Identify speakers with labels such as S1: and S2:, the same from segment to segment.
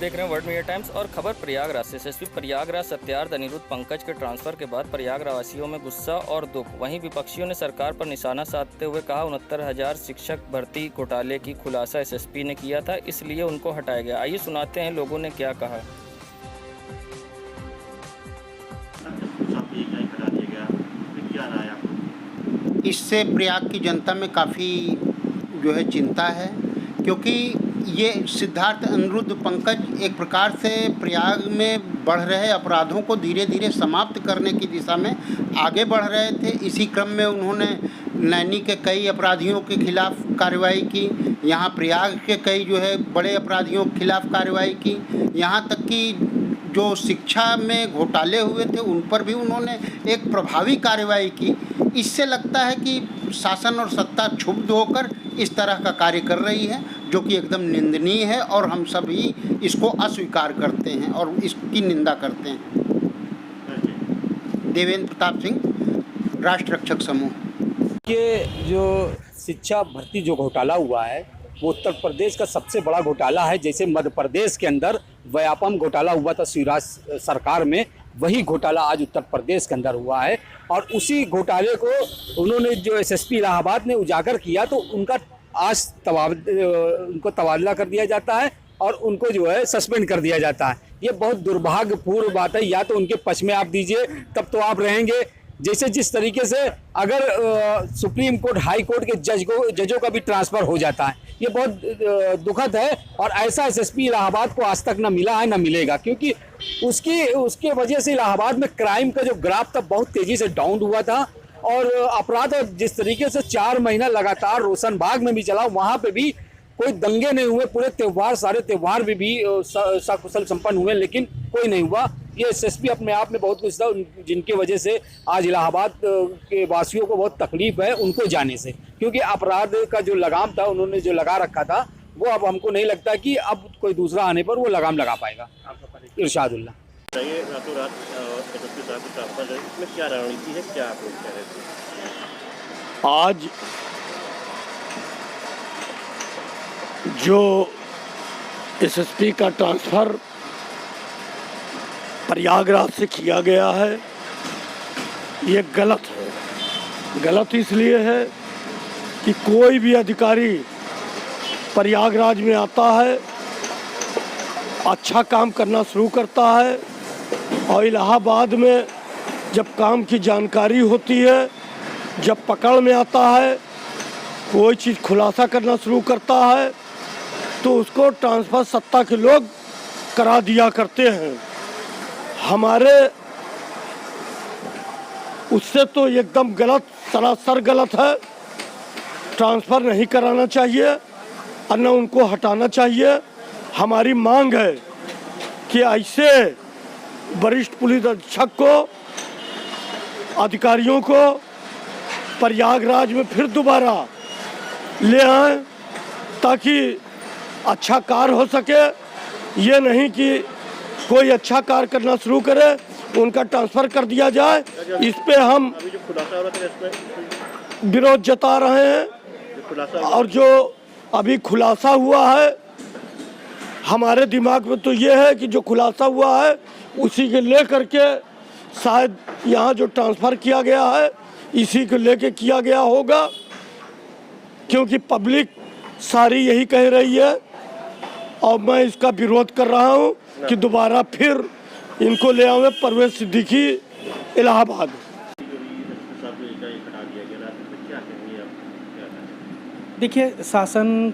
S1: देख रहे हैं वर्ल्ड मीडिया टाइम्स और खबर प्रयागराज से। एसएसपी प्रयागराज सत्यार्थ अनिरुद्ध पंकज के ट्रांसफर के बाद प्रयागराज वासियों में गुस्सा और दुख। वहीं विपक्षियों ने सरकार पर निशाना साधते हुए कहा 69,000 शिक्षक भर्ती घोटाले की खुलासा एसएसपी ने किया था, इसलिए उनको हटाया गया। आइए सुनाते हैं लोगों ने क्या कहा।
S2: इससे प्रयाग की जनता में काफ़ी जो है चिंता है, क्योंकि ये सिद्धार्थ अनिरुद्ध पंकज एक प्रकार से प्रयाग में बढ़ रहे अपराधों को धीरे धीरे समाप्त करने की दिशा में आगे बढ़ रहे थे। इसी क्रम में उन्होंने नैनी के कई अपराधियों के खिलाफ कार्रवाई की, यहाँ प्रयाग के कई जो है बड़े अपराधियों के खिलाफ कार्रवाई की, यहाँ तक कि जो शिक्षा में घोटाले हुए थे उन पर भी उन्होंने एक प्रभावी कार्रवाई की। इससे लगता है कि शासन और सत्ता क्षुब्ध होकर इस तरह का कार्य कर रही है, जो कि एकदम निंदनीय है और हम सभी इसको अस्वीकार करते हैं और इसकी निंदा करते हैं। देवेंद्र प्रताप सिंह, राष्ट्र रक्षक समूह।
S3: के जो शिक्षा भर्ती जो घोटाला हुआ है वो उत्तर प्रदेश का सबसे बड़ा घोटाला है। जैसे मध्य प्रदेश के अंदर व्यापम घोटाला हुआ था शिवराज सरकार में, वही घोटाला आज उत्तर प्रदेश के अंदर हुआ है। और उसी घोटाले को उन्होंने जो एसएसपी इलाहाबाद ने उजागर किया, तो उनका आज उनको तबादला कर दिया जाता है और उनको जो है सस्पेंड कर दिया जाता है। ये बहुत दुर्भाग्यपूर्ण बात है। या तो उनके पक्ष में आप दीजिए, तब तो आप रहेंगे। जैसे जिस तरीके से अगर सुप्रीम कोर्ट, हाई कोर्ट के जजों का भी ट्रांसफ़र हो जाता है, ये बहुत दुखद है। और ऐसा एसएसपी इलाहाबाद को आज तक ना मिला है ना मिलेगा, क्योंकि उसके वजह से इलाहाबाद में क्राइम का जो ग्राफ था बहुत तेज़ी से डाउन हुआ था। और अपराध जिस तरीके से 4 महीना लगातार रोशनबाग में भी चला, वहाँ पे भी कोई दंगे नहीं हुए। पूरे त्यौहार, सारे त्यौहार भी सकुशल संपन्न हुए, लेकिन कोई नहीं हुआ। ये एसएसपी अपने आप में बहुत कुछ था, जिनकी वजह से आज इलाहाबाद के वासियों को बहुत तकलीफ है उनको जाने से, क्योंकि अपराध का जो लगाम था उन्होंने जो लगा रखा था, वो अब हमको नहीं लगता कि अब कोई दूसरा आने पर वो लगाम लगा पाएगा। इरशादुल्लाह।
S4: रातों रात एसएसपी साहब को ट्रांसफर, इसमें क्या रणनीति है, क्या आप लोग कह रहे थे?
S5: आज जो एसएसपी का ट्रांसफ़र प्रयागराज से किया गया है, ये गलत है। गलत इसलिए है कि कोई भी अधिकारी प्रयागराज में आता है, अच्छा काम करना शुरू करता है, और इलाहाबाद में जब काम की जानकारी होती है, जब पकड़ में आता है, कोई चीज़ खुलासा करना शुरू करता है, तो उसको ट्रांसफ़र सत्ता के लोग करा दिया करते हैं। हमारे उससे तो एकदम गलत, सरासर गलत है। ट्रांसफ़र नहीं कराना चाहिए और न उनको हटाना चाहिए। हमारी मांग है कि ऐसे वरिष्ठ पुलिस अधीक्षक को, अधिकारियों को प्रयागराज में फिर दोबारा ले आएं, ताकि अच्छा कार्य हो सके। ये नहीं कि कोई अच्छा कार्य करना शुरू करे, उनका ट्रांसफ़र कर दिया जाए। इस पे हम विरोध जता रहे हैं। और जो अभी खुलासा हुआ है, हमारे दिमाग में तो ये है कि जो खुलासा हुआ है उसी के ले करके शायद यहाँ जो ट्रांसफ़र किया गया है इसी को लेके किया गया होगा, क्योंकि पब्लिक सारी यही कह रही है। और मैं इसका विरोध कर रहा हूँ कि दोबारा फिर इनको ले आवे परवेज सिद्दीकी इलाहाबाद।
S6: देखिए, शासन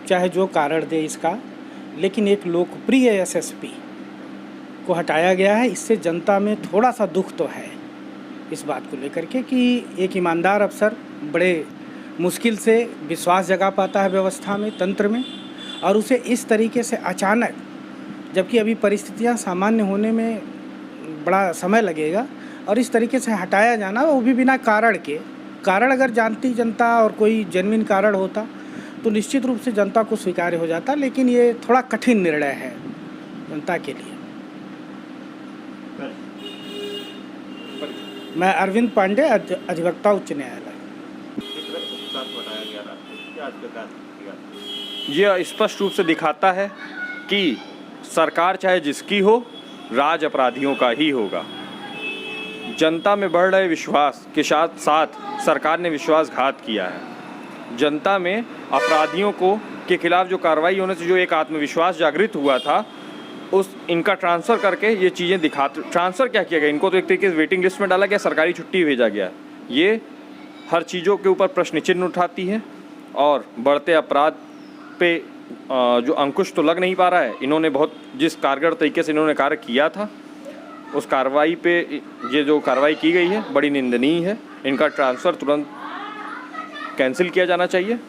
S6: चाहे जो कारण दे इसका, लेकिन एक लोकप्रिय एसएसपी को हटाया गया है। इससे जनता में थोड़ा सा दुख तो है इस बात को लेकर के कि एक ईमानदार अफसर बड़े मुश्किल से विश्वास जगा पाता है व्यवस्था में, तंत्र में, और उसे इस तरीके से अचानक, जबकि अभी परिस्थितियां सामान्य होने में बड़ा समय लगेगा, और इस तरीके से हटाया जाना, वो भी बिना कारण के। कारण अगर जानती जनता और कोई जेन्युइन कारण होता तो निश्चित रूप से जनता को स्वीकार्य हो जाता, लेकिन ये थोड़ा कठिन निर्णय है जनता के लिए। मैं अरविंद पांडे, अधिवक्ता, उच्च न्यायालय।
S4: ये स्पष्ट रूप से दिखाता है कि
S7: सरकार चाहे जिसकी हो, राज अपराधियों का ही होगा। जनता में बढ़ रहे विश्वास के साथ साथ सरकार ने विश्वासघात किया है। जनता में अपराधियों के खिलाफ जो कार्रवाई होने से जो एक आत्मविश्वास जागृत हुआ था, इनका ट्रांसफ़र करके ये चीज़ें ट्रांसफ़र क्या किया गया, इनको तो एक तरीके से वेटिंग लिस्ट में डाला गया, सरकारी छुट्टी भेजा गया। ये हर चीज़ों के ऊपर प्रश्न चिन्ह उठाती है और बढ़ते अपराध पे जो अंकुश तो लग नहीं पा रहा है। इन्होंने जिस कारगर तरीके से इन्होंने कार्य किया था, उस कार्रवाई पे ये जो कार्रवाई की गई है बड़ी निंदनीय है। इनका ट्रांसफ़र तुरंत कैंसिल किया जाना चाहिए,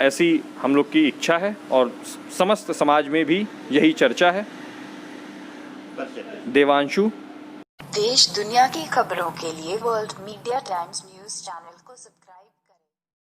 S7: ऐसी हम लोग की इच्छा है और समस्त समाज में भी यही चर्चा है। देवांशु।
S8: देश दुनिया की खबरों के लिए world media times news channel को सब्सक्राइब